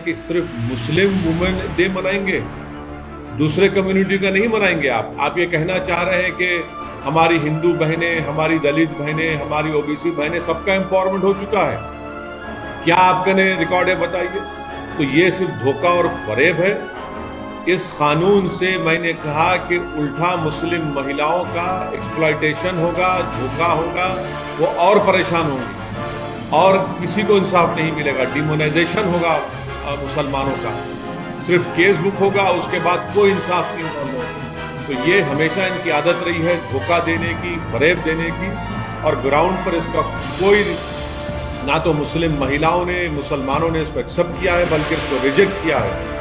कि सिर्फ Muslim women day मनाएंगे, दूसरे कम्युनिटी का नहीं मनाएंगे। आप ये कहना चाह रहे हैं कि हमारी हिंदू बहनें, हमारी दलित बहनें, हमारी ओबीसी बहनें, सबका एम्पावरमेंट हो चुका है। क्या आपका ने रिकॉर्ड है बताइए। तो ये सिर्फ धोखा और फरेब है। इस कानून से मैंने कहा कि उल्टा मुस्लिम महिलाओं का एक्सप्लॉयटेशन होगा, धोखा होगा, वो और परेशान होंगी और किसी को इंसाफ नहीं मिलेगा। डिमोनाइजेशन होगा मुसलमानों का, सिर्फ केस बुक होगा, उसके बाद कोई इंसाफ नहीं होगा। तो ये हमेशा इनकी आदत रही है धोखा देने की, फरेब देने की, और ग्राउंड पर इसका कोई, ना तो मुस्लिम महिलाओं ने, मुसलमानों ने इसको एक्सेप्ट किया है, बल्कि इसको रिजेक्ट किया है।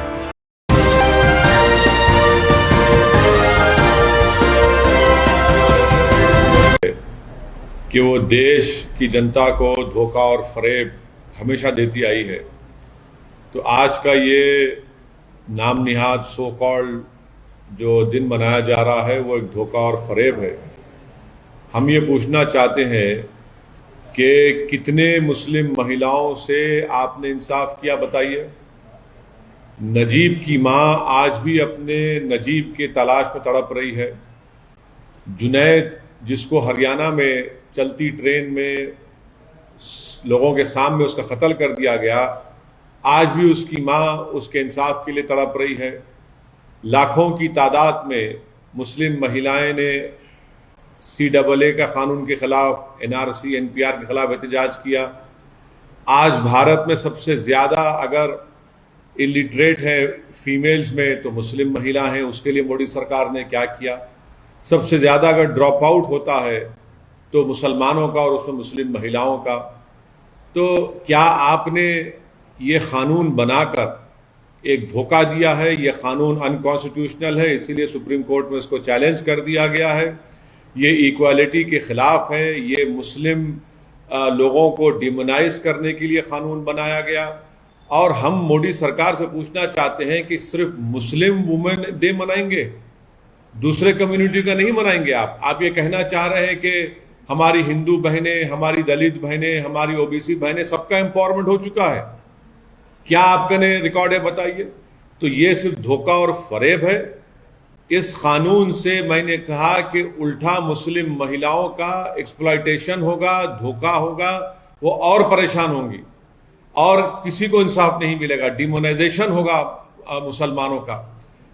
कि वो देश की जनता को धोखा और फरेब हमेशा देती आई है। तो आज का ये नाम निहाद सो कॉल्ड जो दिन मनाया जा रहा है वो एक धोखा और फरेब है। हम ये पूछना चाहते हैं कि कितने मुस्लिम महिलाओं से आपने इंसाफ किया बताइए। नजीब की माँ आज भी अपने नजीब के तलाश में तड़प रही है। जुनैद, जिसको हरियाणा में चलती ट्रेन में लोगों के सामने उसका कत्ल कर दिया गया, आज भी उसकी माँ उसके इंसाफ के लिए तड़प रही है। लाखों की तादाद में मुस्लिम महिलाएं ने CAA का कानून के खिलाफ, NRC, NPR के खिलाफ एहतजाज किया। आज भारत में सबसे ज़्यादा अगर इलिटरेट है फीमेल्स में तो मुस्लिम महिला हैं। उसके लिए मोदी सरकार ने क्या किया। सबसे ज़्यादा अगर ड्रॉप आउट होता है तो मुसलमानों का और उसमें मुस्लिम महिलाओं का। तो क्या आपने ये कानून बनाकर एक धोखा दिया है। ये कानून अनकॉन्स्टिट्यूशनल है, इसीलिए सुप्रीम कोर्ट में इसको चैलेंज कर दिया गया है। ये इक्वालिटी के खिलाफ है। ये मुस्लिम लोगों को डिमोनाइज करने के लिए कानून बनाया गया। और हम मोदी सरकार से पूछना चाहते हैं कि सिर्फ मुस्लिम वुमेन डे मनाएंगे, दूसरे कम्युनिटी का नहीं मनाएंगे। आप ये कहना चाह रहे हैं कि हमारी हिंदू बहनें, हमारी दलित बहनें, हमारी ओबीसी बहनें, सबका एम्पावरमेंट हो चुका है। क्या आपका ने रिकॉर्ड है बताइए। तो ये सिर्फ धोखा और फरेब है। इस कानून से मैंने कहा कि उल्टा मुस्लिम महिलाओं का एक्सप्लॉयटेशन होगा, धोखा होगा, वो और परेशान होंगी और किसी को इंसाफ नहीं मिलेगा। डिमोनाइजेशन होगा मुसलमानों का,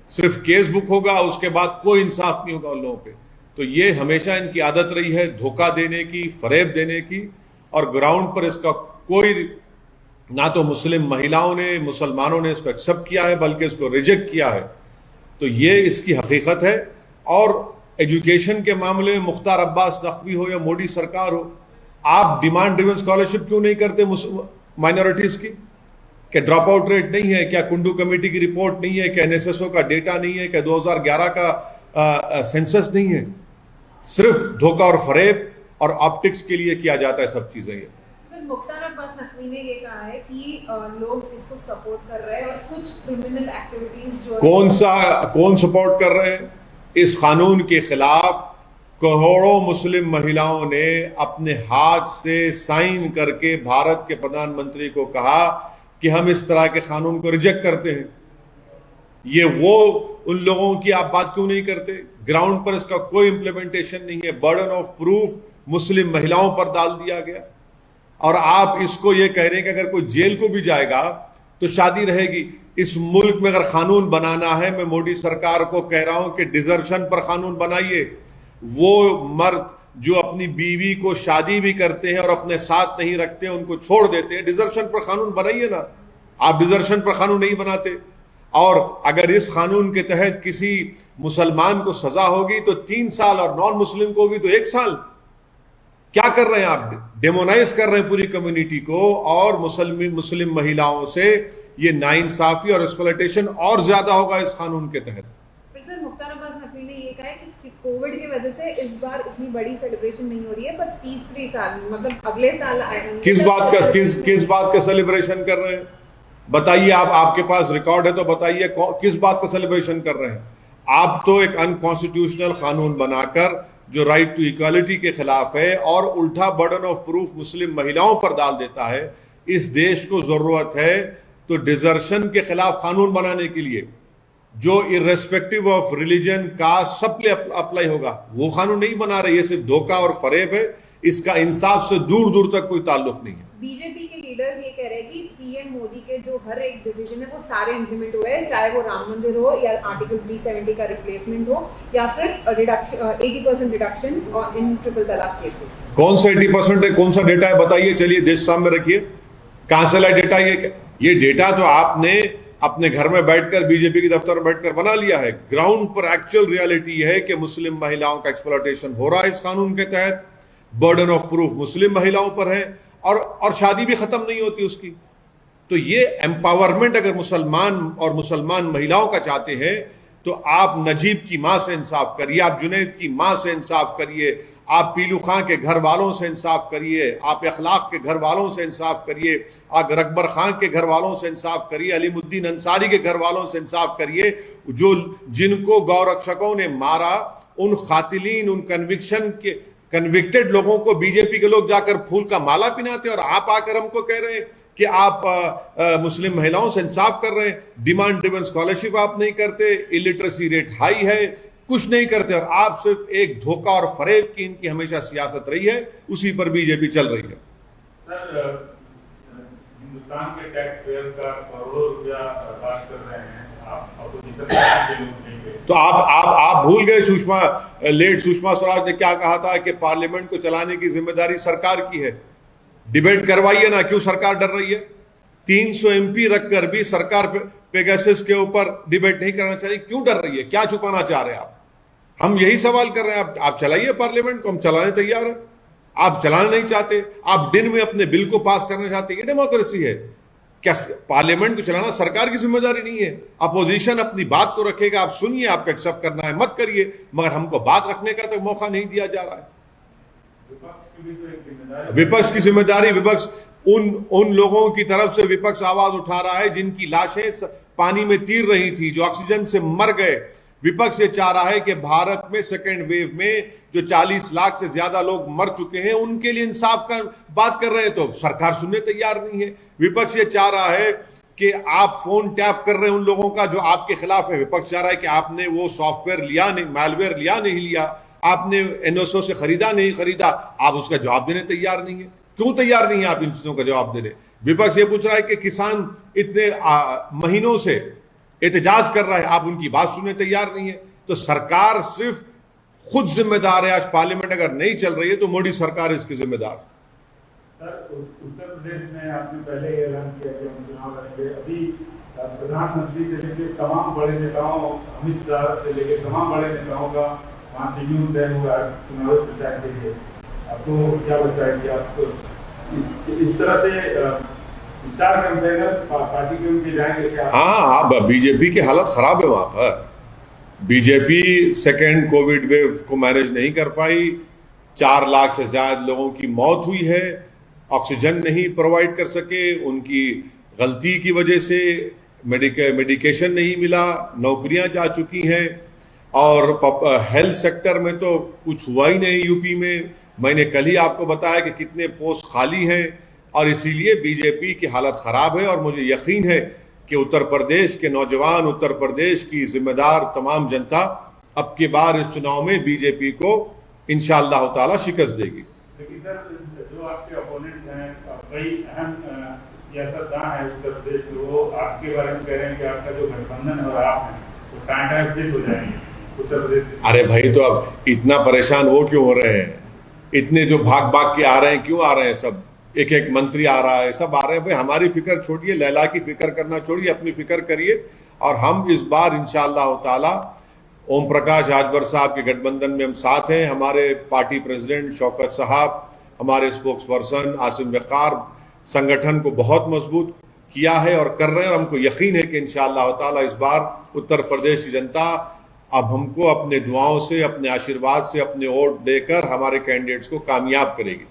सिर्फ केस बुक होगा, उसके बाद कोई इंसाफ नहीं होगा उन लोगों पे। तो ये हमेशा इनकी आदत रही है धोखा देने की, फरेब देने की, और ग्राउंड पर इसका कोई, ना तो मुस्लिम महिलाओं ने, मुसलमानों ने इसको एक्सेप्ट किया है, बल्कि इसको रिजेक्ट किया है। तो ये इसकी हकीकत है। और एजुकेशन के मामले में मुख्तार अब्बास नकवी हो या मोदी सरकार हो, आप डिमांड ड्रिवन स्कॉलरशिप क्यों नहीं करते माइनॉरिटीज़ की? क्या ड्रॉप आउट रेट नहीं है? क्या कुंडू कमेटी की रिपोर्ट नहीं है? क्या NSSO का डेटा नहीं है? क्या 2011 का सेंसस नहीं है? सिर्फ धोखा और फरेब और ऑप्टिक्स के लिए किया जाता है सब चीजें। ये सर, मुख्तार अब्बास नकवी ने ये कहा है कि लोग इसको सपोर्ट कर रहे हैं और कुछ क्रिमिनल एक्टिविटीज जो कौन सपोर्ट कर रहे हैं? इस कानून के खिलाफ करोड़ों मुस्लिम महिलाओं ने अपने हाथ से साइन करके भारत के प्रधानमंत्री को कहा कि हम इस तरह के कानून को रिजेक्ट करते हैं। ये वो उन लोगों की आप बात क्यों नहीं करते? ग्राउंड पर इसका कोई इंप्लीमेंटेशन नहीं है। बर्डन ऑफ प्रूफ मुस्लिम महिलाओं पर डाल दिया गया। और आप इसको ये कह रहे हैं कि अगर कोई जेल को भी जाएगा तो शादी रहेगी। इस मुल्क में अगर कानून बनाना है, मैं मोदी सरकार को कह रहा हूं कि डिजर्शन पर कानून बनाइए। वो मर्द जो अपनी बीवी को शादी भी करते हैं और अपने साथ नहीं रखते, उनको छोड़ देते हैं, डिजर्शन पर कानून बनाइए ना। आप डिजर्शन पर कानून नहीं बनाते। और अगर इस कानून के तहत किसी मुसलमान को सजा होगी तो 3 साल और नॉन मुस्लिम को होगी तो 1 साल। क्या कर रहे हैं आप? डेमोनाइज कर रहे हैं पूरी कम्युनिटी को, और मुस्लिम महिलाओं से ये नाइंसाफी और एक्सप्लॉयटेशन और ज्यादा होगा इस कानून के तहत। सर, मुख्तार अब्बास नकवी ने ये कहा है कि कोविड की वजह से इस बार इतनी बड़ी सेलिब्रेशन नहीं हो रही है, पर तीसरी साल, मतलब अगले साल आएंगे। किस बात का सेलिब्रेशन कर रहे हैं बताइए। आपके पास रिकॉर्ड है तो बताइए किस बात का सेलिब्रेशन कर रहे हैं। आप तो एक अनकॉन्स्टिट्यूशनल कानून बनाकर जो राइट टू इक्वालिटी के खिलाफ है और उल्टा बर्डन ऑफ प्रूफ मुस्लिम महिलाओं पर डाल देता है। इस देश को जरूरत है तो डिजर्शन के खिलाफ कानून बनाने के लिए जो इर्रेस्पेक्टिव ऑफ रिलीजन कास्ट सब पे अप्लाई होगा, वो कानून नहीं बना रहे। ये सिर्फ धोखा और फरेब है, इसका इंसाफ से दूर दूर तक कोई ताल्लुक नहीं है। बीजेपी के लीडर्स ये कह रहे हैं कि पीएम मोदी के जो हर एक डिसीजन है वो सारे इंप्लीमेंट हुए हैं, चाहे वो राम मंदिर हो या आर्टिकल 370 का रिप्लेसमेंट हो या फिर रिडक्शन 80% रिडक्शन इन ट्रिपल तलाक केसेस। कौन सा 80% है, कौन सा डेटा है बताइए, चलिए देश सामने रखिए, कहां से लाए डेटा? ये डेटा तो आपने अपने घर में बैठकर बीजेपी के दफ्तर में बैठकर बना लिया है। ग्राउंड पर एक्चुअल रियलिटी है कि मुस्लिम महिलाओं का एक्सप्लॉयटेशन हो रहा है इस कानून के तहत, बर्डन ऑफ प्रूफ मुस्लिम महिलाओं पर है और शादी भी खत्म नहीं होती उसकी। तो ये एम्पावरमेंट अगर मुसलमान और मुसलमान महिलाओं का चाहते हैं तो आप नजीब की मां से इंसाफ करिए, आप जुनैद की मां से इंसाफ करिए, आप पीलू खां के घर वालों से इंसाफ करिए, आप अखलाक के घर वालों से इंसाफ करिए, आप अकबर खां के घर वालों से इंसाफ करिए, अलीमुद्दीन अंसारी के घर वालों से इंसाफ करिए, जो जिनको गौरक्षकों ने मारा, उन खातिलीन, उन कन्विक्टेड लोगों को बीजेपी के लोग जाकर फूल का माला पिनाते और आप आकर हमको कह रहे हैं कि आप मुस्लिम महिलाओं से इंसाफ कर रहे हैं। डिमांड ड्रिवन स्कॉलरशिप आप नहीं करते, इलिटरेसी रेट हाई है, कुछ नहीं करते, और आप सिर्फ एक धोखा और फरेब की इनकी हमेशा सियासत रही है, उसी पर बीजेपी चल रही है। सर, हिंदुस्तान के टैक्स पेयर का करोड़ों रुपया बात कर रहे हैं आप, अपोजिशन के लोग नहीं गए। तो आप भूल गए सुषमा स्वराज ने क्या कहा था कि पार्लियामेंट को चलाने की जिम्मेदारी सरकार की है। डिबेट करवाइए ना, क्यों सरकार डर रही है? 300 MP रखकर भी सरकार पेगासस के ऊपर डिबेट नहीं करना चाहिए, क्यों डर रही है? क्या छुपाना चाह रहे हैं आप? हम यही सवाल कर रहे हैं। आप चलाइए पार्लियामेंट को, हम चलाने तैयार हैं। आप चलाना नहीं चाहते, आप दिन में अपने बिल को पास करना चाहते, ये डेमोक्रेसी है क्या? पार्लियामेंट को चलाना सरकार की जिम्मेदारी नहीं है। अपोजिशन अपनी बात को रखेगा, आप सुनिए, आपको एक्सेप्ट करना है मत करिए, मगर हमको बात रखने का तो मौका नहीं दिया जा रहा है। विपक्ष की जिम्मेदारी, विपक्ष उन लोगों की तरफ से विपक्ष आवाज उठा रहा है जिनकी लाशें पानी में तीर रही थी, जो ऑक्सीजन से मर गए। विपक्ष ये चाह रहा है कि भारत में सेकेंड वेव में जो 40 लाख से ज्यादा लोग मर चुके हैं उनके लिए इंसाफ का बात कर रहे हैं, तो सरकार सुनने तैयार नहीं है। विपक्ष ये चाह रहा है कि आप फोन टैप कर रहे हैं उन लोगों का जो आपके खिलाफ है। विपक्ष चाह रहा है कि आपने वो सॉफ्टवेयर लिया नहीं, मैलवेयर लिया नहीं लिया, आपने NSO से खरीदा नहीं खरीदा, आप उसका जवाब देने तैयार नहीं है। क्यों तैयार नहीं है आप इन चीजों का जवाब देने? विपक्ष ये पूछ रहा है कि किसान इतने महीनों से एहतजाज कर रहा है, आप उनकी बात सुनने तैयार नहीं है। तो सरकार सिर्फ खुद जिम्मेदार है। आज पार्लियामेंट अगर नहीं चल रही है तो मोदी सरकार इसकी जिम्मेदार। सर, उत्तर प्रदेश में आपने पहले ऐलान किया कि हम चुनाव लड़ेंगे। अभी प्रधानमंत्री से लेकर तमाम बड़े नेताओं, अमित शाह से लेकर तमाम बड़े नेताओं का वहाँ शेड्यूल तय हुआ चुनाव प्रचार के लिए। आपको क्या लगता है कि आप इस तरह से स्टार कैंपेनर पार्टी के उनके जाएंगे क्या? हाँ, बीजेपी की हालत खराब है वहां पर। बीजेपी सेकेंड कोविड वेव को मैनेज नहीं कर पाई, 4 लाख से ज्यादा लोगों की मौत हुई है, ऑक्सीजन नहीं प्रोवाइड कर सके, उनकी गलती की वजह से मेडिकेशन नहीं मिला, नौकरियां जा चुकी हैं, और हेल्थ सेक्टर में तो कुछ हुआ ही नहीं यूपी में। मैंने कल ही आपको बताया कि कितने पोस्ट खाली हैं, और इसीलिए बीजेपी की हालत खराब है। और मुझे यकीन है कि उत्तर प्रदेश के नौजवान, उत्तर प्रदेश की जिम्मेदार तमाम जनता अब की बार इस चुनाव में बीजेपी को इंशाअल्लाह ताला शिकस्त देगी। लेकिन सर, जो आपके अपोनेंट हैं, कई अहम सियासतदान हैं उत्तर प्रदेश में, वो आपके बारे में कह रहे हैं कि आपका जो गठबंधन है और आप हैं तो टाटा हो जाएंगे उत्तर प्रदेश। अरे भाई, तो अब इतना परेशान वो क्यों हो रहे हैं? इतने जो भाग भाग के आ रहे हैं, क्यों आ रहे हैं? सब एक एक मंत्री आ रहा है, सब आ रहे हैं। भाई हमारी फिक्र छोड़िए, लैला की फिक्र करना छोड़िए, अपनी फिक्र करिए। और हम इस बार इंशाअल्लाह ताला ओम प्रकाश राजभर साहब के गठबंधन में हम साथ हैं। हमारे पार्टी प्रेसिडेंट शौकत साहब, हमारे स्पोक्स पर्सन आसिम वक़ार संगठन को बहुत मजबूत किया है और कर रहे हैं, और हमको यकीन है कि इंशाअल्लाह ताला इस बार उत्तर प्रदेश की जनता अब हमको अपने दुआओं से, अपने आशीर्वाद से, अपने वोट देकर हमारे कैंडिडेट्स को कामयाब करेगी।